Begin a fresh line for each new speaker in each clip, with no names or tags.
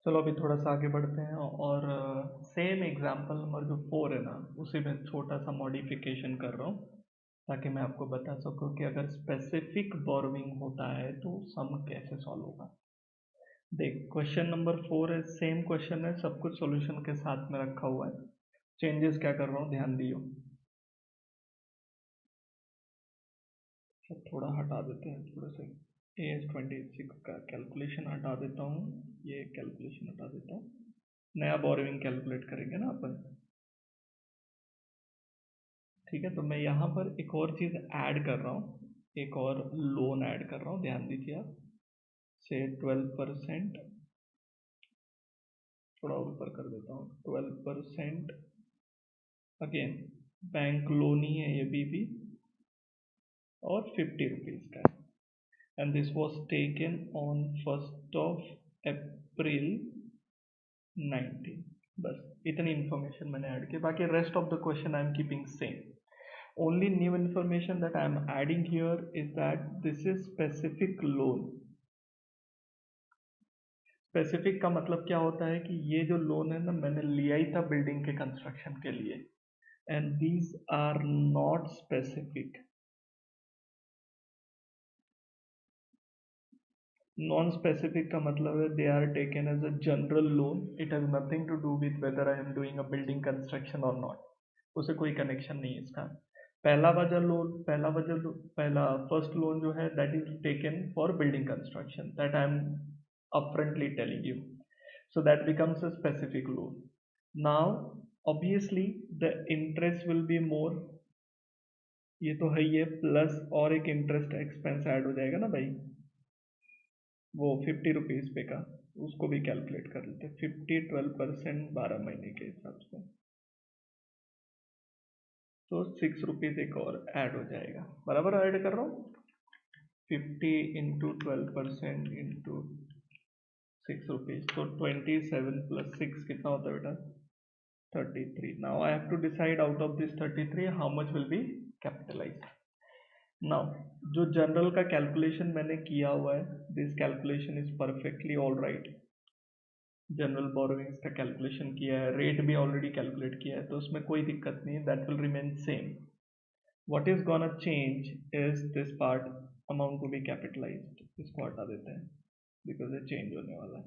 चलो अभी थोड़ा सा आगे बढ़ते हैं और सेम एग्जाम्पल नंबर जो 4 है ना, उसी में छोटा सा मॉडिफिकेशन कर रहा हूँ ताकि मैं आपको बता सकूँ कि अगर स्पेसिफिक बोरोइंग होता है तो सम कैसे सॉल्व होगा। देख, क्वेश्चन नंबर 4 है, सेम क्वेश्चन है, सब कुछ सॉल्यूशन के साथ में रखा हुआ है। चेंजेस क्या कर रहा हूँ ध्यान दियो। थोड़ा हटा देते हैं थोड़ा सा, AS26 का कैलकुलेशन हटा देता हूँ, ये कैलकुलेशन हटा देता हूँ। नया बोरोइंग कैलकुलेट करेंगे ना अपन। ठीक है, तो मैं यहाँ पर एक और चीज़ ऐड कर रहा हूँ, एक और लोन ऐड कर रहा हूँ, ध्यान दीजिए आप। से 12%, थोड़ा ऊपर कर देता हूँ, 12% अगेन बैंक लोन ही है ये भी, और 50 रुपीज़ का है। And this was taken on 1 अप्रैल 19। बस इतनी इन्फॉर्मेशन मैंने ऐड की, बाकी rest of the question I am keeping same. Only new information that I am adding here is that this is specific loan। Specific का मतलब क्या होता है कि ये जो लोन है ना, मैंने लिया ही था बिल्डिंग के कंस्ट्रक्शन के लिए, and these are not specific. Non specific का मतलब है they are taken as a general loan, it has nothing to do with whether I am doing a building construction और नॉट, उसे कोई कनेक्शन नहीं है इसका। पहला फर्स्ट लोन जो है that is taken for building construction, that I am upfrontly telling you, so that becomes a specific loan. Now obviously the interest will be more, ये तो है, ये प्लस और एक इंटरेस्ट एक्सपेंस ऐड हो जाएगा ना भाई, वो 50 रुपीज पे का, उसको भी कैलकुलेट कर लेते हैं। 12% 12 महीने के हिसाब से, तो 6 रुपीज एक और ऐड हो जाएगा, बराबर ऐड कर रहा हूँ। 50 into 12% into 6 रुपीज, तो 27 + 6 कितना होता है बेटा? 33। Now I have to decide out of this 33 how much will be capitalized. Now जो जनरल का कैलकुलेशन मैंने किया हुआ है, this calculation is perfectly all right. General borrowings का कैलकुलेशन किया है, रेट भी ऑलरेडी कैलकुलेट किया है, तो उसमें कोई दिक्कत नहीं है, that will remain same. What is gonna change is this part, amount to be capitalised, इसको हटा देते हैं बिकॉज ये चेंज होने वाला है।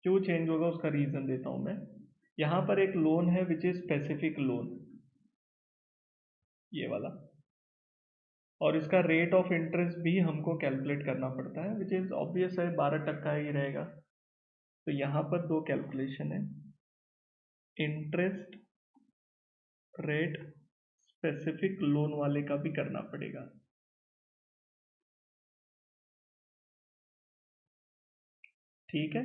क्यों चेंज होगा उसका रीजन देता हूं मैं। यहाँ पर एक लोन है विच इज स्पेसिफिक लोन, ये वाला, और इसका रेट ऑफ इंटरेस्ट भी हमको कैलकुलेट करना पड़ता है, विच इज ऑब्वियस है 12% ही रहेगा। तो यहाँ पर दो कैलकुलेशन है, इंटरेस्ट रेट स्पेसिफिक लोन वाले का भी करना पड़ेगा। ठीक है,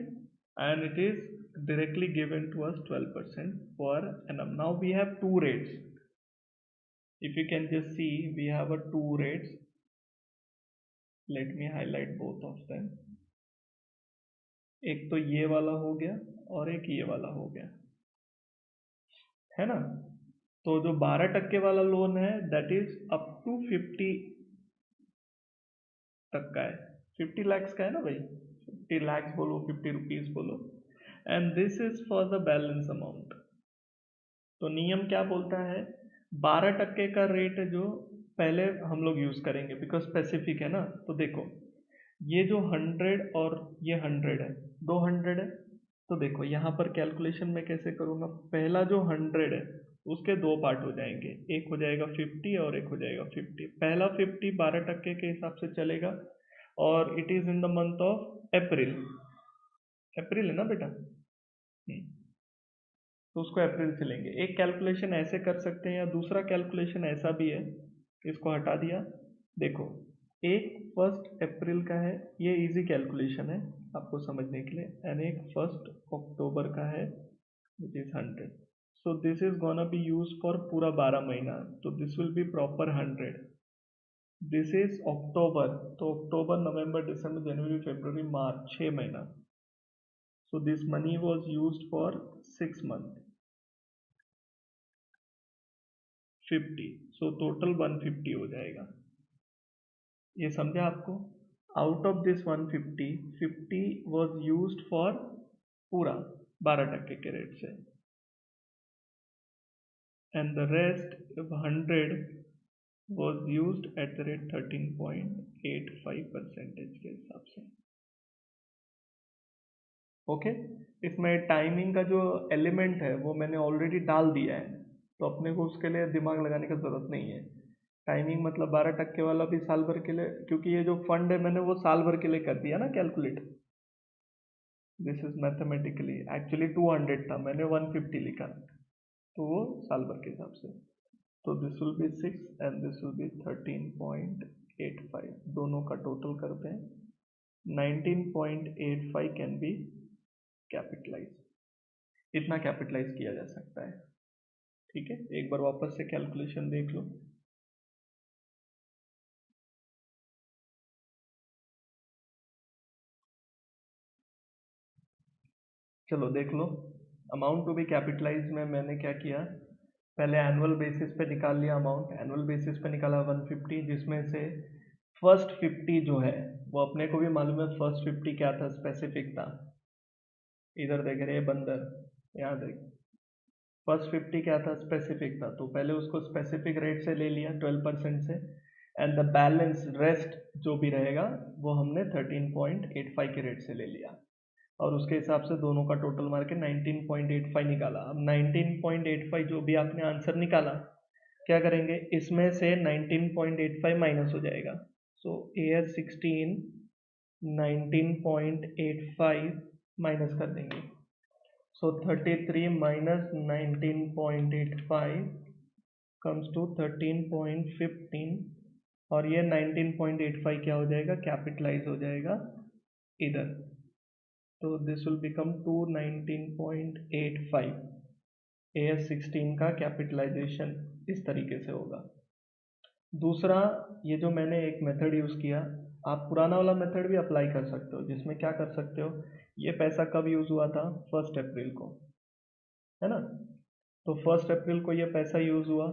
and it is directly given to us 12% per annum. Now we have two rates. If you can just see, we have a two rates. Let me highlight both of them. एक तो ये वाला हो गया और एक ये वाला हो गया, है ना। तो जो 12% वाला लोन है दैट इज अप टू 50 तक का है, 50 lakhs का है ना भाई, 50 lakhs बोलो, 50 रुपीज बोलो, and this is for the balance amount. तो नियम क्या बोलता है, 12% का रेट जो पहले हम लोग यूज करेंगे बिकॉज स्पेसिफिक है ना। तो देखो, ये जो 100 और ये 100 है, 200 है, तो देखो यहाँ पर कैलकुलेशन में कैसे करूँगा, पहला जो 100 है उसके दो पार्ट हो जाएंगे, एक हो जाएगा 50 और एक हो जाएगा 50। पहला 50 12% के हिसाब से चलेगा, और it is in the month of April, April है ना बेटा। तो उसको अप्रैल से लेंगे। एक कैलकुलेशन ऐसे कर सकते हैं, या दूसरा कैलकुलेशन ऐसा भी है, इसको हटा दिया। देखो, एक 1 अप्रैल का है, ये इजी कैलकुलेशन है आपको समझने के लिए, एंड एक 1 अक्टूबर का है which is 100। So this is gonna be use for पूरा 12 महीना, तो this will be proper 100। This is अक्टूबर, तो अक्टूबर नवंबर दिसंबर जनवरी फरवरी मार्च 6 महीना, so this money was used for 6 months, 50, so total 150 हो जाएगा। ये समझा आपको? Out of this 150, 50 was use for पूरा 12% के रेट से, and the rest 100 was use at the rate 13.85% के हिसाब से। ओके इसमें टाइमिंग का जो एलिमेंट है वो मैंने ऑलरेडी डाल दिया है, तो अपने को उसके लिए दिमाग लगाने की ज़रूरत नहीं है। टाइमिंग मतलब 12% वाला भी साल भर के लिए, क्योंकि ये जो फंड है मैंने वो साल भर के लिए कर दिया ना calculate. This is mathematically actually 200 था, मैंने 150 लिखा, तो वो साल भर के हिसाब से। तो this will be 6 and this will be 13.85, दोनों का टोटल करते हैं। 19.85 कैन बी कैपिटलाइज, इतना कैपिटलाइज किया जा सकता है। ठीक है, एक बार वापस से कैलकुलेशन देख लो। चलो देख लो, अमाउंट टू बी कैपिटलाइज में मैंने क्या किया, पहले एनुअल बेसिस पे निकाल लिया अमाउंट। एनुअल बेसिस पे निकाला 150, जिसमें से फर्स्ट 50 जो है वो अपने को भी मालूम है फर्स्ट 50 क्या था, स्पेसिफिक था। इधर देख रहे बंदर, यहाँ देख, फर्स्ट 50 क्या था, स्पेसिफिक था, तो पहले उसको स्पेसिफिक रेट से ले लिया 12% से, एंड द बैलेंस रेस्ट जो भी रहेगा वो हमने 13.85 के रेट से ले लिया, और उसके हिसाब से दोनों का टोटल मार के 19.85 निकाला। अब 19.85 जो भी आपने आंसर निकाला, क्या करेंगे, इसमें से 19.85 माइनस हो जाएगा। सो AS16 19.85 माइनस कर देंगे, सो 33 माइनस 19.85 कम्स टू 13.15, और ये 19.85 क्या हो जाएगा, कैपिटलाइज हो जाएगा इधर, तो this will become to 19.85। AS16 का कैपिटलाइजेशन इस तरीके से होगा। दूसरा, ये जो मैंने एक मेथड यूज़ किया, आप पुराना वाला मेथड भी अप्लाई कर सकते हो, जिसमें क्या कर सकते हो, ये पैसा कब यूज़ हुआ था, 1 अप्रैल को, है ना। तो 1 अप्रैल को ये पैसा यूज़ हुआ,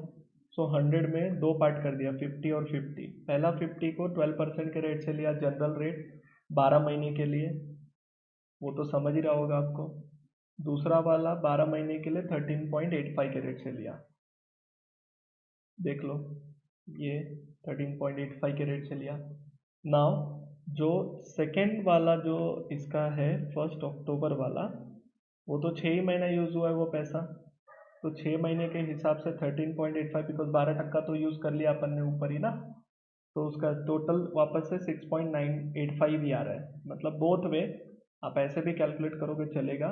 सो 100 में दो पार्ट कर दिया, 50 और 50। पहला 50 को 12% के रेट से लिया, जनरल रेट 12 महीने के लिए, वो तो समझ ही रहा होगा आपको। दूसरा वाला 12 महीने के लिए 13.85 के रेट से लिया, देख लो, ये 13.85 के रेट से लिया। नाउ जो सेकेंड वाला जो इसका है 1 अक्टूबर वाला, वो तो 6 ही महीना यूज़ हुआ है वो पैसा, तो 6 महीने के हिसाब से 13.85, बिकॉज 12% तो यूज़ कर लिया अपन ने ऊपर ही ना, तो उसका टोटल वापस से 6.985 ही आ रहा है। मतलब बोथ वे आप ऐसे भी कैलकुलेट करोगे चलेगा।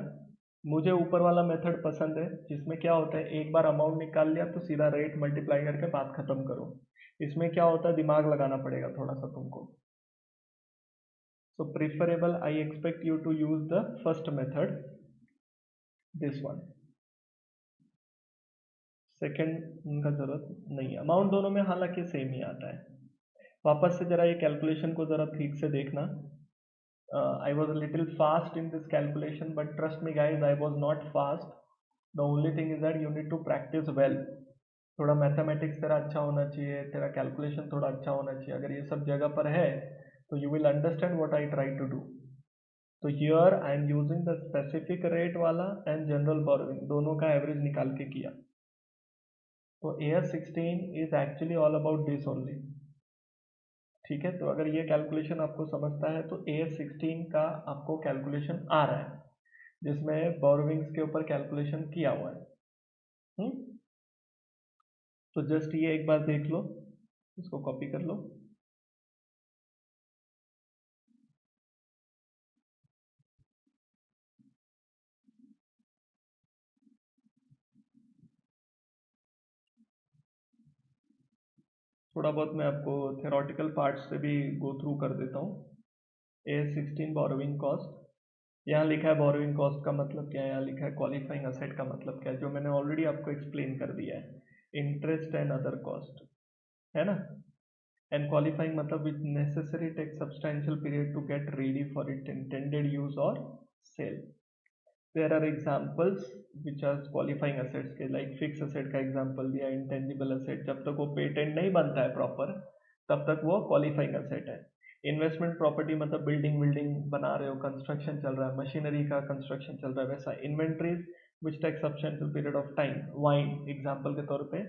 मुझे ऊपर वाला मेथड पसंद है, जिसमें क्या होता है, एक बार अमाउंट निकाल लिया तो सीधा रेट मल्टीप्लाई करके बात खत्म करो। इसमें क्या होता है, दिमाग लगाना पड़ेगा थोड़ा सा तुमको। So preferable I expect you to use the first method, this one. Second का जरूरत नहीं है, अमाउंट दोनों में हालांकि सेम ही आता है। वापस से जरा ये कैलकुलेशन को जरा ठीक से देखना। I was a little fast in this calculation, but trust me guys, I was not fast. The only thing is that you need to practice well. थोड़ा मैथमेटिक्स तेरा अच्छा होना चाहिए, तेरा कैलकुलेशन थोड़ा अच्छा होना चाहिए। अगर ये सब जगह पर है तो you will understand what I try to do. तो here I am using the specific rate वाला एंड जनरल बोरोइंग, दोनों का एवरेज निकाल के किया। तो AS16 is actually all about this only. ठीक है, तो अगर ये कैलकुलेशन आपको समझता है तो AS16 का आपको कैलकुलेशन आ रहा है, जिसमें बोरोविंग्स के ऊपर कैलकुलेशन किया हुआ है। तो जस्ट ये एक बार देख लो, इसको कॉपी कर लो। थोड़ा बहुत मैं आपको थेरोटिकल पार्ट से भी गो थ्रू कर देता हूँ। AS16 बोरोविंग कॉस्ट, यहाँ लिखा है बोरोइंग कॉस्ट का मतलब क्या है, यहाँ लिखा है क्वालिफाइंग असेट का मतलब क्या है, जो मैंने ऑलरेडी आपको एक्सप्लेन कर दिया है, इंटरेस्ट एंड अदर कॉस्ट, है ना। एंड क्वालिफाइंग मतलब which necessary take substantial period to get ready for it intended use और sale. There are examples which are qualifying assets के, लाइक फिक्स असेट का एग्जाम्पल दिया, इंटेंजिबल असेट, जब तक वो पेटेंट नहीं बनता है प्रॉपर तब तक वो क्वालिफाइंग असेट है। इन्वेस्टमेंट प्रॉपर्टी मतलब बिल्डिंग बिल्डिंग बना रहे हो, कंस्ट्रक्शन चल रहा है, मशीनरी का कंस्ट्रक्शन चल रहा है, वैसा। Inventories which take substantial period of time, wine example के तौर पे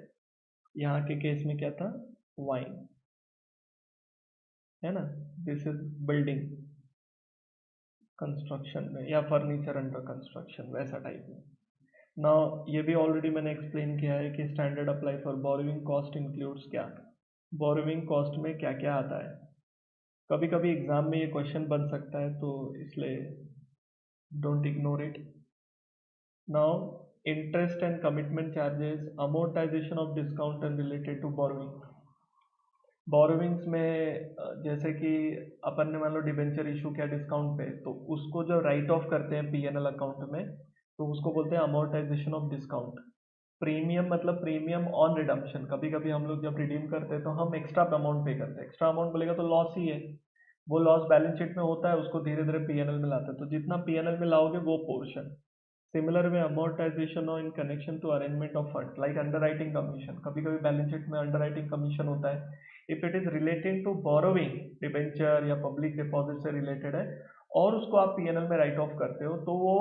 यहाँ के केस में क्या था, वाइन है ना। दिस इज बिल्डिंग कंस्ट्रक्शन में, या फर्नीचर अंडर कंस्ट्रक्शन वैसा टाइप में। नाउ ये भी ऑलरेडी मैंने एक्सप्लेन किया है कि standard apply for borrowing cost includes क्या, बोरोइंग कॉस्ट में क्या क्या आता है। कभी कभी एग्जाम में ये क्वेश्चन बन सकता है, तो इसलिए don't ignore it. Now interest and commitment charges, amortisation of discount and related to borrowing. Borrowings में जैसे कि अपन ने मान लो डिबेंचर इशू किया डिस्काउंट पे, तो उसको जो राइट ऑफ करते हैं पीएनएल अकाउंट में, तो उसको बोलते हैं अमोर्टाइजेशन ऑफ डिस्काउंट। प्रीमियम मतलब प्रीमियम ऑन रिडम्पशन, कभी कभी हम लोग जब रिडीम करते हैं तो हम एक्स्ट्रा अमाउंट पे करते हैं। एक्स्ट्रा अमाउंट बोलेगा तो लॉस ही है, वो लॉस बैलेंस शीट में होता है, उसको धीरे धीरे पीएनएल में लाते हैं, तो जितना पीएनएल में लाओगे वो पोर्शन। Similar way amortisation in connection to arrangement of fund like underwriting commission, कभी कभी बैलेंस शीट में अंडरराइटिंग कमीशन होता है। If it is related to borrowing, debenture या पब्लिक डिपॉजिट से रिलेटेड है और उसको आप पीएनएल में राइट ऑफ करते हो, तो वो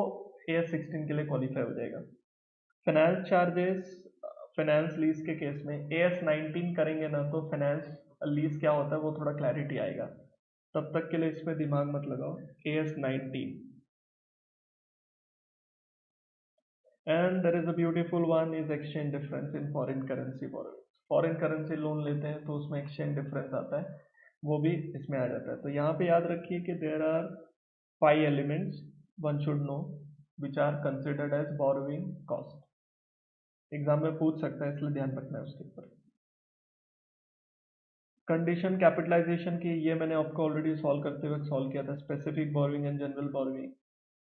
AS16 के लिए क्वालिफाई हो जाएगा। फाइनेंस चार्जेस, फाइनेंस लीज के केस में AS19 करेंगे ना, तो फाइनेंस लीज क्या होता है वो थोड़ा क्लैरिटी आएगा, तब तक के लिए इसमें दिमाग मत लगाओ। AS19 and there is a beautiful one is exchange difference in foreign currency borrowing. Foreign currency loan लेते हैं तो उसमें एक्सचेंज डिफरेंस आता है, वो भी इसमें आ जाता है। तो यहाँ पे याद रखिए कि there are 5 elements one should know which are considered as borrowing cost. Exam में पूछ सकता है, इसलिए ध्यान रखना है उसके ऊपर। कंडीशन कैपिटलाइजेशन की ये मैंने आपको ऑलरेडी सॉल्व करते वक्त सॉल्व किया था, specific borrowing and general borrowing.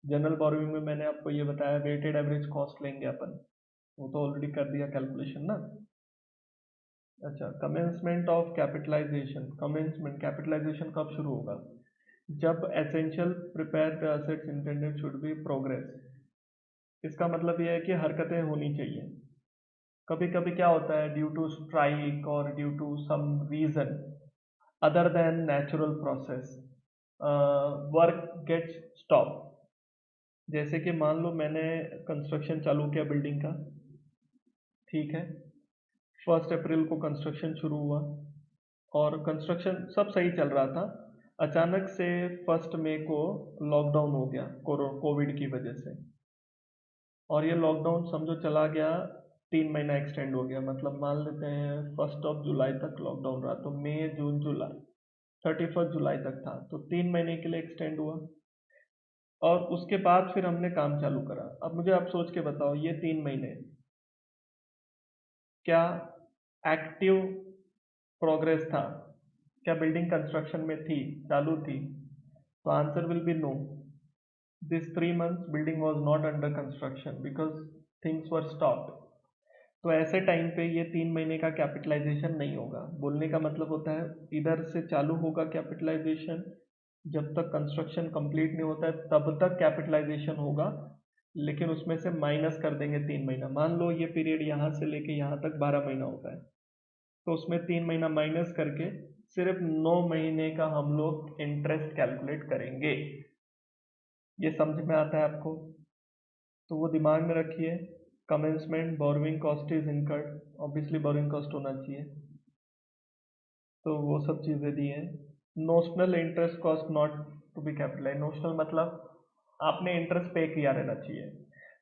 General borrowing में मैंने आपको ये बताया वेटेड एवरेज कॉस्ट लेंगे अपन, वो तो ऑलरेडी कर दिया कैलकुलेशन ना। अच्छा, commencement of capitalisation, commencement capitalisation कब शुरू होगा, जब essential prepare assets intended should be progress. इसका मतलब यह है कि हरकतें होनी चाहिए। कभी कभी क्या होता है, ड्यू टू स्ट्राइक और due to some reason other than natural process work gets stop. जैसे कि मान लो मैंने कंस्ट्रक्शन चालू किया बिल्डिंग का, ठीक है, 1 अप्रैल को कंस्ट्रक्शन शुरू हुआ और कंस्ट्रक्शन सब सही चल रहा था। अचानक से 1 मई को लॉकडाउन हो गया कोविड की वजह से, और ये लॉकडाउन समझो चला गया 3 महीना एक्सटेंड हो गया। मतलब मान लेते हैं 1 जुलाई तक लॉकडाउन रहा, तो मई जून जुलाई 31 जुलाई तक था, तो 3 महीने के लिए एक्सटेंड हुआ। और उसके बाद फिर हमने काम चालू करा। अब मुझे आप सोच के बताओ, ये 3 महीने क्या एक्टिव प्रोग्रेस था, क्या बिल्डिंग कंस्ट्रक्शन में थी, चालू थी? तो answer will be no. This 3 months building was not under construction because things were stopped. तो ऐसे टाइम पे ये 3 महीने का कैपिटलाइजेशन नहीं होगा। बोलने का मतलब होता है इधर से चालू होगा कैपिटलाइजेशन, जब तक कंस्ट्रक्शन कंप्लीट नहीं होता है तब तक कैपिटलाइजेशन होगा, लेकिन उसमें से माइनस कर देंगे 3 महीना। मान लो ये पीरियड यहाँ से लेके यहाँ तक 12 महीना होता है, तो उसमें 3 महीना माइनस करके सिर्फ 9 महीने का हम लोग इंटरेस्ट कैलकुलेट करेंगे। ये समझ में आता है आपको? तो वो दिमाग में रखिए। Commencement borrowing cost is incurred, obviously borrowing cost होना चाहिए, तो वो सब चीज़ें दी हैं। Notional interest cost not to be capitalise. Notional मतलब आपने इंटरेस्ट पे किया रहना चाहिए,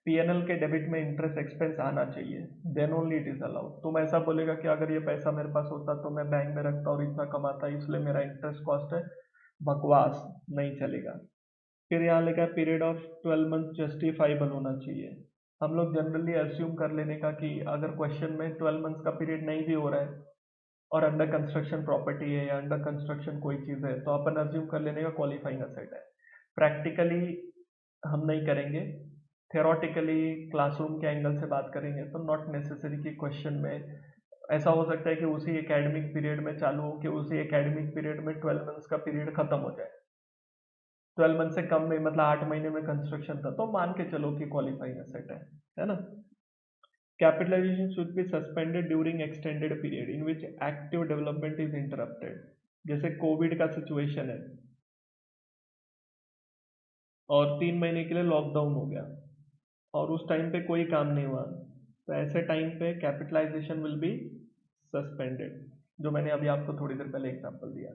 पीएनएल के डेबिट में इंटरेस्ट एक्सपेंस आना चाहिए, then only it is allowed. तुम ऐसा बोलेगा कि अगर ये पैसा मेरे पास होता तो मैं बैंक में रखता और इतना कमाता इसलिए मेरा इंटरेस्ट कॉस्ट है, बकवास, नहीं चलेगा। फिर यहाँ लिखा है पीरियड ऑफ 12 मंथ जस्टिफाइबल होना चाहिए। हम लोग जनरली अस्यूम कर लेने का कि अगर क्वेश्चन में 12 मंथ्स का पीरियड नहीं भी हो रहा है और अंडर कंस्ट्रक्शन प्रॉपर्टी है या अंडर कंस्ट्रक्शन कोई चीज़ है, तो अपन अज्यूम कर लेने का क्वालिफाइंग असेट है। प्रैक्टिकली हम नहीं करेंगे, थेरोटिकली क्लासरूम के एंगल से बात करेंगे, तो नॉट नेसेसरी कि क्वेश्चन में ऐसा हो सकता है कि उसी एकेडमिक पीरियड में चालू हो कि उसी एकेडमिक पीरियड में 12 मंथ्स का पीरियड खत्म हो जाए। 12 मंथ से कम में मतलब 8 महीने में कंस्ट्रक्शन था, तो मान के चलो कि क्वालिफाइंग असेट है ना। Capitalization should be suspended during extended period in which active development is interrupted. जैसे कोविड का सिचुएशन है और 3 महीने के लिए लॉकडाउन हो गया और उस टाइम पे कोई काम नहीं हुआ, तो ऐसे टाइम पे कैपिटलाइजेशन विल बी सस्पेंडेड, जो मैंने अभी आपको थोड़ी देर पहले एग्जांपल दिया।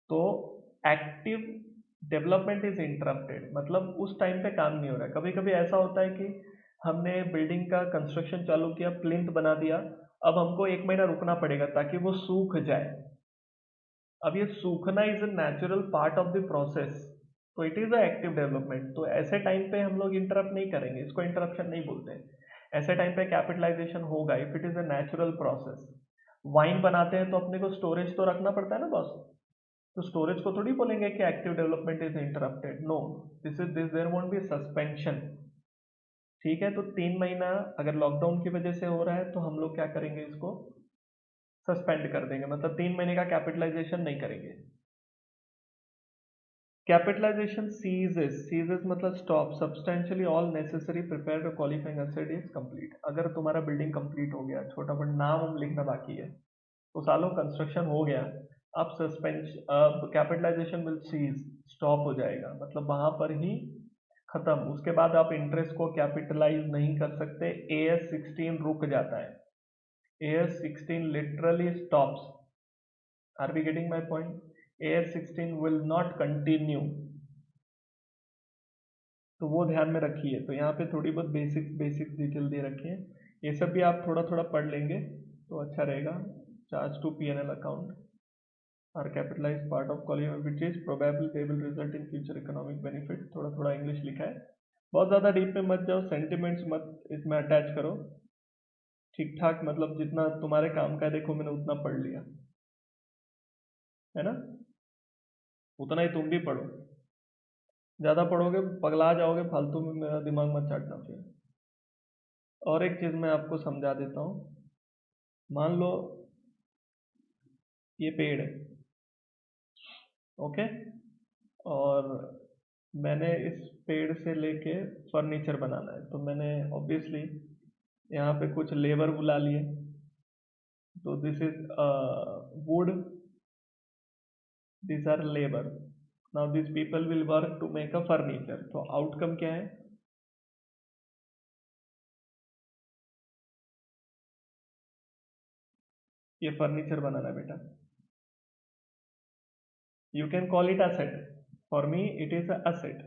तो एक्टिव डेवलपमेंट इज इंटरप्टेड, मतलब उस टाइम पे काम नहीं हो रहा है। कभी कभी ऐसा होता है कि हमने बिल्डिंग का कंस्ट्रक्शन चालू किया, प्लिंथ बना दिया, अब हमको 1 महीना रुकना पड़ेगा ताकि वो सूख जाए। अब ये सूखना is a natural part of the process, तो it is a active development. तो ऐसे टाइम पे हम लोग इंटरप्ट नहीं करेंगे, इसको इंटरप्शन नहीं बोलते। ऐसे टाइम पे कैपिटलाइजेशन होगा if it is a natural process. Wine बनाते हैं तो अपने को स्टोरेज तो रखना पड़ता है ना बॉस, तो स्टोरेज को थोड़ी बोलेंगे कि active development is interrupted, no, this there won't be suspension. ठीक है, तो 3 महीना अगर लॉकडाउन की वजह से हो रहा है तो हम लोग क्या करेंगे, इसको सस्पेंड कर देंगे, मतलब 3 महीने का कैपिटलाइजेशन नहीं करेंगे। कैपिटलाइजेशन सीजेस मतलब stop substantially all necessary prepared qualifying asset is complete. अगर तुम्हारा बिल्डिंग कंप्लीट हो गया, छोटा बड़ा नाम लिखना बाकी है, तो सालों कंस्ट्रक्शन हो गया, अब अब कैपिटलाइजेशन विल सीज, स्टॉप हो जाएगा, मतलब वहां पर ही खत्म। उसके बाद आप इंटरेस्ट को कैपिटलाइज नहीं कर सकते, AS16 रुक जाता है, AS16 literally stops. Are we getting my point? AS16 will not continue, तो वो ध्यान में रखिए। तो यहाँ पे थोड़ी बहुत बेसिक्स डिटेल दे रखी है, ये सब भी आप थोड़ा थोड़ा पढ़ लेंगे तो अच्छा रहेगा। Charge to P&L account are capitalise part of calling which is probably they will result in future economic benefit. थोड़ा थोड़ा इंग्लिश लिखा है, बहुत ज़्यादा डीप में मत जाओ, सेंटिमेंट्स मत इसमें अटैच करो, ठीक ठाक, मतलब जितना तुम्हारे काम का है, देखो मैंने उतना पढ़ लिया है ना, उतना ही तुम भी पढ़ो। ज़्यादा पढ़ोगे पगला जाओगे, फालतू में मेरा दिमाग मत चाटना फिर। और एक चीज़ मैं आपको समझा देता हूँ, मान लो ये पेड़ है, ओके, और मैंने इस पेड़ से लेके फर्नीचर बनाना है, तो मैंने ऑब्वियसली यहाँ पे कुछ लेबर बुला लिए, तो this is wood, this are labour, now this people will work to make a furniture. तो आउटकम क्या है, ये फर्नीचर बनाना है बेटा, you can call it asset, for me it is asset,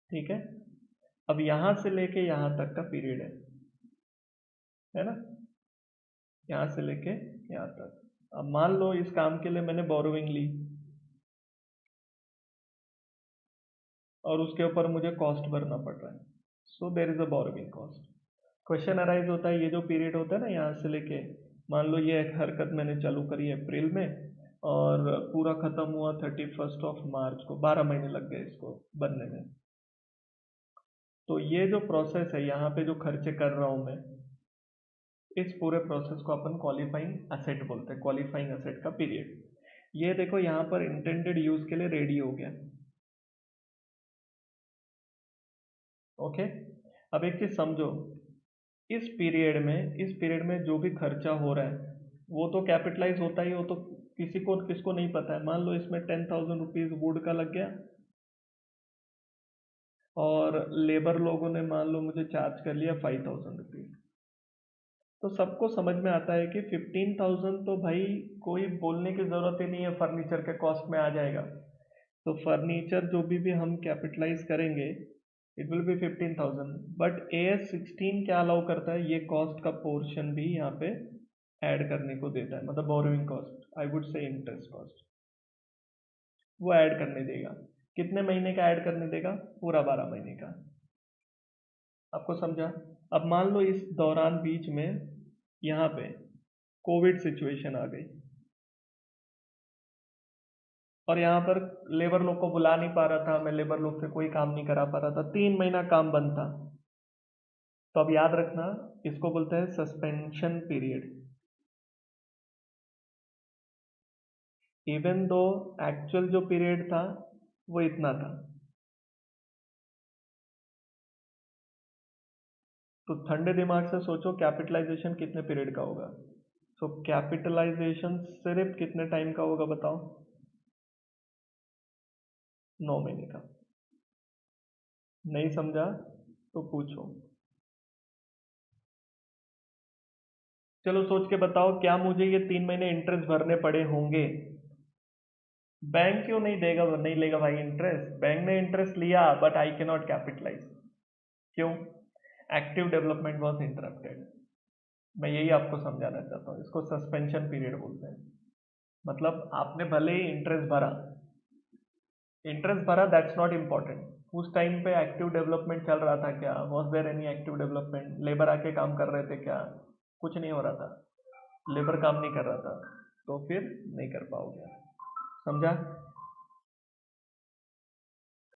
ठीक है। अब यहां से लेके यहां तक का पीरियड है ना, यहां से लेके यहां तक। अब मान लो इस काम के लिए मैंने बोरोविंग ली और उसके ऊपर मुझे कॉस्ट भरना पड़ रहा है, so there is a borrowing cost. Question arise होता है, ये जो पीरियड होता है ना यहाँ से लेके, मान लो ये एक हरकत मैंने चालू करी अप्रैल में और पूरा खत्म हुआ 31 मार्च को, 12 महीने लग गए इसको बनने में। तो ये जो प्रोसेस है, यहाँ पे जो खर्चे कर रहा हूँ मैं, इस पूरे प्रोसेस को अपन क्वालिफाइंग एसेट बोलते हैं, क्वालिफाइंग एसेट का पीरियड। ये देखो यहाँ पर इंटेंडेड यूज के लिए रेडी हो गया, ओके। अब एक चीज समझो, इस पीरियड में जो भी खर्चा हो रहा है वो तो कैपिटलाइज होता ही हो, तो किसी को किसको नहीं पता है। मान लो इसमें 10,000 रुपीज वुड का लग गया और लेबर लोगों ने मान लो मुझे चार्ज कर लिया 5,000 रुपीज, तो सबको समझ में आता है कि 15,000 तो भाई कोई बोलने की जरूरत ही नहीं है, फर्नीचर के कॉस्ट में आ जाएगा। तो फर्नीचर जो भी हम कैपिटलाइज करेंगे it will be 15,000, but AS16 क्या अलाउ करता है, ये कॉस्ट का पोर्शन भी यहाँ पे ऐड करने को देता है, मतलब borrowing cost, I would say interest cost, वो ऐड करने देगा। कितने महीने का ऐड करने देगा, पूरा 12 महीने का। आपको समझा? अब मान लो इस दौरान बीच में यहाँ पे कोविड सिचुएशन आ गई और यहाँ पर लेबर लोग को बुला नहीं पा रहा था मैं, लेबर लोग से कोई काम नहीं करा पा रहा था, 3 महीना काम बंद था। तो अब याद रखना, इसको बोलते हैं suspension period. Even though actual जो पीरियड था वो इतना था, तो ठंडे दिमाग से सोचो कैपिटलाइजेशन कितने पीरियड का होगा, सो कैपिटलाइजेशन सिर्फ कितने टाइम का होगा बताओ? 9 महीने का। नहीं समझा तो पूछो। चलो सोच के बताओ, क्या मुझे ये 3 महीने इंटरेस्ट भरने पड़े होंगे? बैंक क्यों नहीं देगा, नहीं लेगा भाई इंटरेस्ट? बैंक ने इंटरेस्ट लिया but I can not capitalise. क्यों? Active development was interrupted. मैं यही आपको समझाना चाहता हूँ, इसको सस्पेंशन पीरियड बोलते हैं। मतलब आपने भले ही इंटरेस्ट भरा दैट्स नॉट इम्पॉर्टेंट। उस टाइम पे एक्टिव डेवलपमेंट चल रहा था क्या? Was there any active development? Labour आके काम कर रहे थे क्या? कुछ नहीं हो रहा था, लेबर काम नहीं कर रहा था, तो फिर नहीं कर पाओगे। समझा?